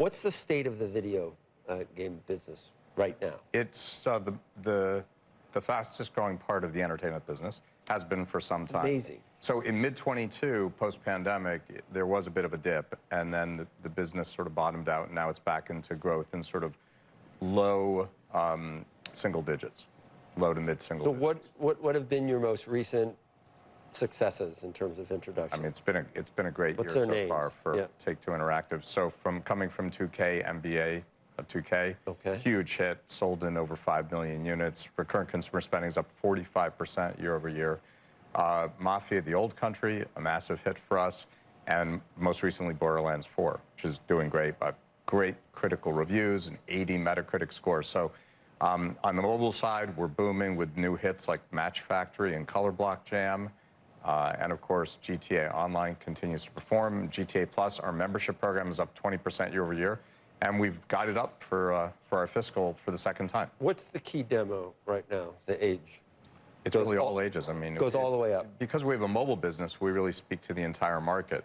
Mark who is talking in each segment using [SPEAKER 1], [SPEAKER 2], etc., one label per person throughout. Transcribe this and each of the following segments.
[SPEAKER 1] What's the state of the video game business right now?
[SPEAKER 2] It's the fastest growing part of the entertainment business, has been for some time.
[SPEAKER 1] Amazing.
[SPEAKER 2] So in mid-22, post-pandemic, there was a bit of a dip, and then the business sort of bottomed out, and now it's back into growth in sort of low single digits, low to mid-single digits.
[SPEAKER 1] So what have been your most recent successes in terms of introduction?
[SPEAKER 2] I mean, it's been a great year so far for Take-Two Interactive. So coming from 2K, NBA 2K, huge hit, sold in over 5 million units. Recurrent consumer spending is up 45% year over year. Mafia: The Old Country, a massive hit for us, and most recently Borderlands 4, which is doing great, but great critical reviews and 80 Metacritic scores. So on the mobile side, we're booming with new hits like Match Factory and Color Block Jam. And of course, GTA Online continues to perform. GTA Plus, our membership program, is up 20% year over year. And we've got it up for our fiscal for the second time.
[SPEAKER 1] What's the key demo right now, the age?
[SPEAKER 2] It's really all ages. I mean,
[SPEAKER 1] it goes all the way up.
[SPEAKER 2] Because we have a mobile business, we really speak to the entire market.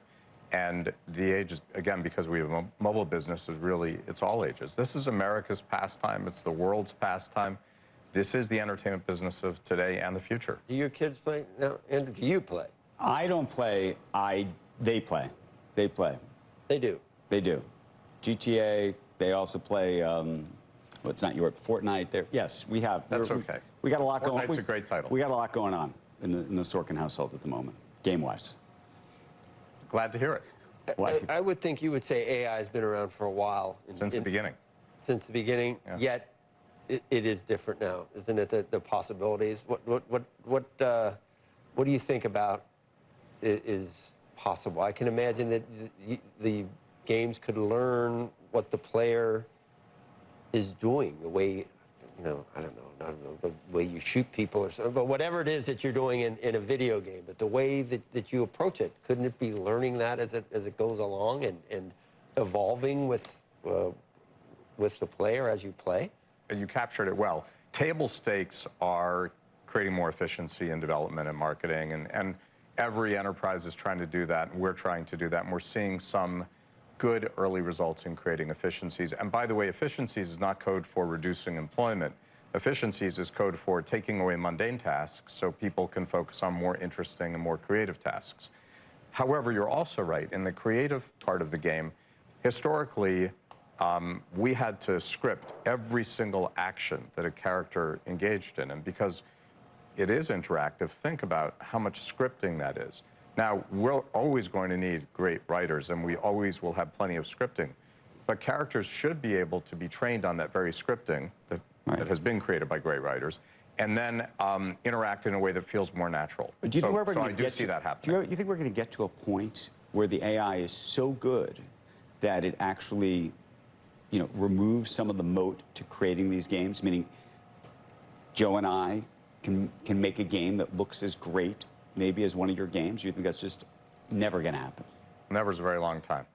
[SPEAKER 2] And the ages, again, because we have a mobile business, is really, it's all ages. This is America's pastime. It's the world's pastime. This is the entertainment business of today and the future.
[SPEAKER 1] Do your kids play now? And do you play?
[SPEAKER 3] I don't play. They play. They play.
[SPEAKER 1] They do?
[SPEAKER 3] They do. GTA, they also play, well, it's not Europe, Fortnite. There, yes, we have.
[SPEAKER 2] That's okay.
[SPEAKER 3] We got a lot going on.
[SPEAKER 2] Fortnite's a great title.
[SPEAKER 3] We got a lot going on in the Sorkin household at the moment, game-wise.
[SPEAKER 2] Glad to hear it.
[SPEAKER 1] I would think you would say AI has been around for a while.
[SPEAKER 2] Since the beginning.
[SPEAKER 1] Since the beginning, yet it is different now, isn't it? The possibilities. What do you think about is possible? I can imagine that the games could learn what the player is doing, the way, I don't know, the way you shoot people or something, but whatever it is that you're doing in a video game, but the way that you approach it, couldn't it be learning that as it goes along and evolving with the player as you play?
[SPEAKER 2] You captured it well. Table stakes are creating more efficiency in development and marketing, and every enterprise is trying to do that, and we're trying to do that, and we're seeing some good early results in creating efficiencies. And by the way, efficiencies is not code for reducing employment. Efficiencies is code for taking away mundane tasks so people can focus on more interesting and more creative tasks. However, you're also right. In the creative part of the game, historically, we had to script every single action that a character engaged in. And because it is interactive, think about how much scripting that is. Now, we're always going to need great writers, and we always will have plenty of scripting. But characters should be able to be trained on that very scripting that has been created by great writers, and then interact in a way that feels more natural.
[SPEAKER 3] Do you think we're
[SPEAKER 2] I do see that happening.
[SPEAKER 3] Do you think we're going to get to a point where the AI is so good that it actually, removes some of the moat to creating these games? Meaning, Joe and I can make a game that looks as great maybe as one of your games? You think that's just never going to happen?
[SPEAKER 2] Never's a very long time.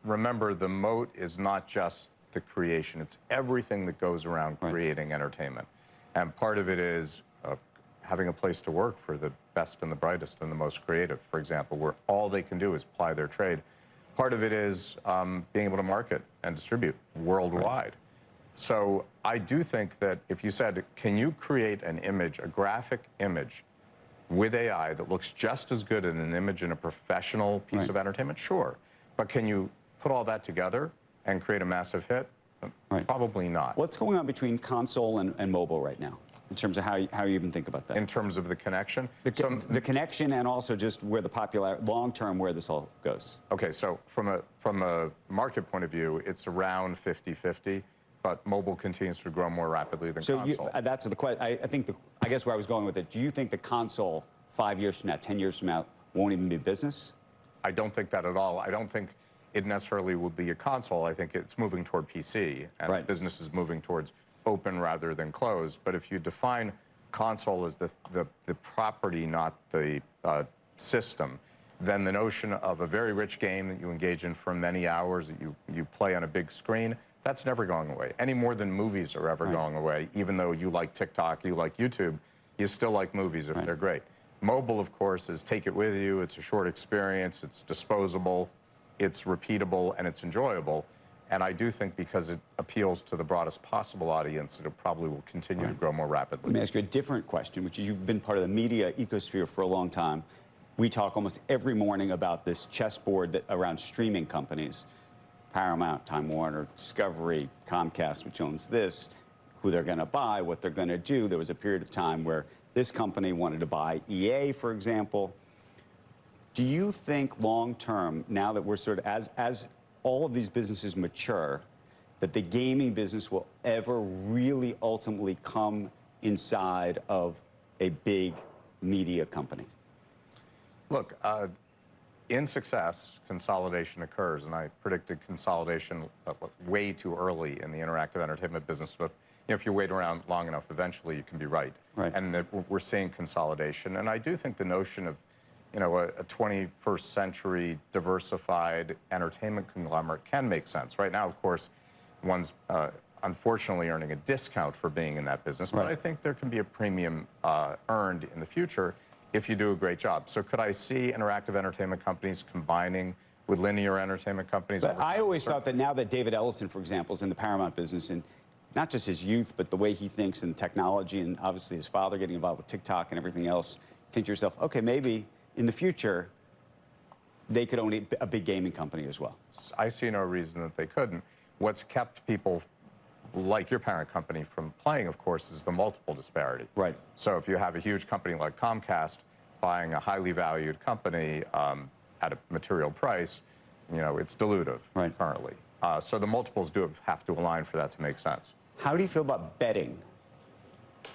[SPEAKER 2] Remember, the moat is not just the creation. It's everything that goes around creating entertainment. And part of it is having a place to work for the best and the brightest and the most creative, for example, where all they can do is ply their trade. Part of it is being able to market and distribute worldwide. So I do think that if you said, can you create an image, a graphic image, with AI that looks just as good as an image in a professional piece of entertainment? Sure. But can you put all that together and create a massive hit? Probably not.
[SPEAKER 3] What's going on between console and mobile right now, in terms of how you even think about that?
[SPEAKER 2] In terms of the connection?
[SPEAKER 3] The connection, and also just where the long-term, where this all goes.
[SPEAKER 2] Okay, so from a market point of view, it's around 50-50. But mobile continues to grow more rapidly than console.
[SPEAKER 3] So that's the question. I guess where I was going with it, do you think the console 5 years from now, 10 years from now, won't even be business?
[SPEAKER 2] I don't think that at all. I don't think it necessarily will be a console. I think it's moving toward PC, and business is moving towards open rather than closed. But if you define console as the property, not the system, then the notion of a very rich game that you engage in for many hours, that you play on a big screen, that's never going away, any more than movies are ever going away. Even though you like TikTok, you like YouTube, you still like movies if they're great. Mobile, of course, is take it with you. It's a short experience. It's disposable. It's repeatable, and it's enjoyable. And I do think because it appeals to the broadest possible audience, it probably will continue to grow more rapidly.
[SPEAKER 3] Let me ask you a different question, which is you've been part of the media ecosphere for a long time. We talk almost every morning about this chessboard around streaming companies. Paramount, Time Warner, Discovery, Comcast, which owns this, who they're going to buy, what they're going to do. There was a period of time where this company wanted to buy EA, for example. Do you think long term, now that we're sort of, as all of these businesses mature, that the gaming business will ever really ultimately come inside of a big media company?
[SPEAKER 2] Look, in success, consolidation occurs, and I predicted consolidation way too early in the interactive entertainment business. But if you wait around long enough, eventually you can be right. And we're seeing consolidation, and I do think the notion of a 21st century diversified entertainment conglomerate can make sense. Right now, of course, one's unfortunately earning a discount for being in that business, but I think there can be a premium earned in the future if you do a great job. So could I see interactive entertainment companies combining with linear entertainment companies?
[SPEAKER 3] But I always thought that now that David Ellison, for example, is in the Paramount business, and not just his youth, but the way he thinks and technology, and obviously his father getting involved with TikTok and everything else, you think to yourself, okay, maybe in the future, they could own a big gaming company as well.
[SPEAKER 2] I see no reason that they couldn't. What's kept people like your parent company from playing, of course, is the multiple disparity. So if you have a huge company like Comcast buying a highly valued company at a material price, it's dilutive currently. So the multiples do have to align for that to make sense.
[SPEAKER 3] How do you feel about betting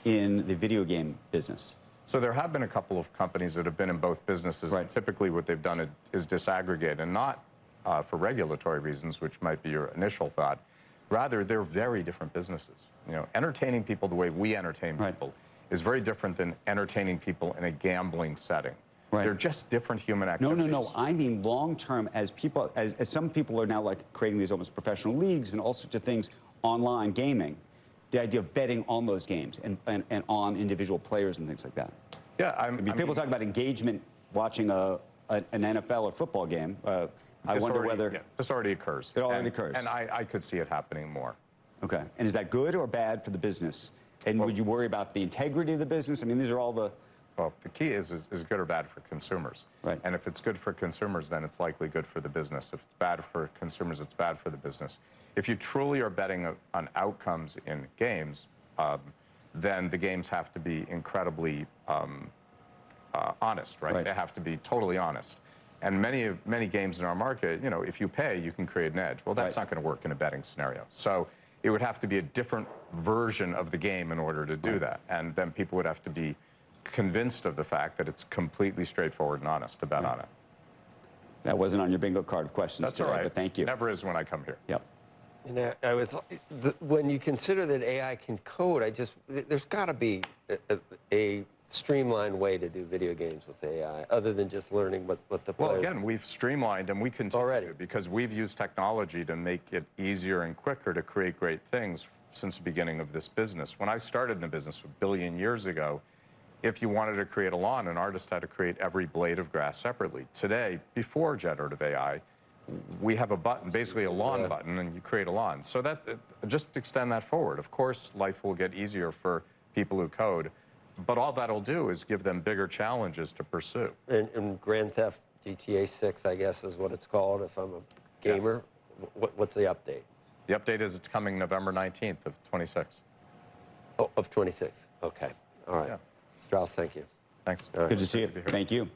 [SPEAKER 3] in the video game business?
[SPEAKER 2] So there have been a couple of companies that have been in both businesses. And typically what they've done is disaggregate, and not for regulatory reasons, which might be your initial thought. Rather, they're very different businesses. Entertaining people the way we entertain people is very different than entertaining people in a gambling setting. They're just different human activities.
[SPEAKER 3] No. I mean long-term, as people, as some people are now like creating these almost professional leagues and all sorts of things, online gaming, the idea of betting on those games and on individual players and things like that.
[SPEAKER 2] Yeah,
[SPEAKER 3] I mean, people talk about engagement watching an NFL or football game. I wonder whether...
[SPEAKER 2] Yeah, this already occurs.
[SPEAKER 3] It already occurs.
[SPEAKER 2] And I could see it happening more.
[SPEAKER 3] Okay. And is that good or bad for the business? And would you worry about the integrity of the business? I mean, these are all the...
[SPEAKER 2] Well, the key is good or bad for consumers. And if it's good for consumers, then it's likely good for the business. If it's bad for consumers, it's bad for the business. If you truly are betting on outcomes in games, then the games have to be incredibly honest, They have to be totally honest. And many games in our market, if you pay, you can create an edge. Well, that's not going to work in a betting scenario. So it would have to be a different version of the game in order to do that. And then people would have to be convinced of the fact that it's completely straightforward and honest to bet on it.
[SPEAKER 3] That wasn't on your bingo card of questions today, but thank you.
[SPEAKER 2] Never is when I come here.
[SPEAKER 3] Yep.
[SPEAKER 1] When you consider that AI can code, there's got to be a streamlined way to do video games with AI, other than just learning what the players...
[SPEAKER 2] Well, again, we've streamlined, and we continue to, because we've used technology to make it easier and quicker to create great things since the beginning of this business. When I started in the business a billion years ago, if you wanted to create a lawn, an artist had to create every blade of grass separately. Today, before generative AI, we have a button, basically a lawn button, and you create a lawn. So that just extend that forward. Of course, life will get easier for people who code, but all that'll do is give them bigger challenges to pursue.
[SPEAKER 1] And Grand Theft GTA 6, I guess, is what it's called, if I'm a gamer. What's the update?
[SPEAKER 2] The update is it's coming November 19th of 26.
[SPEAKER 1] Oh, of 26. Okay. All right. Strauss, thank you.
[SPEAKER 2] Thanks.
[SPEAKER 3] Good to see you. Thank you.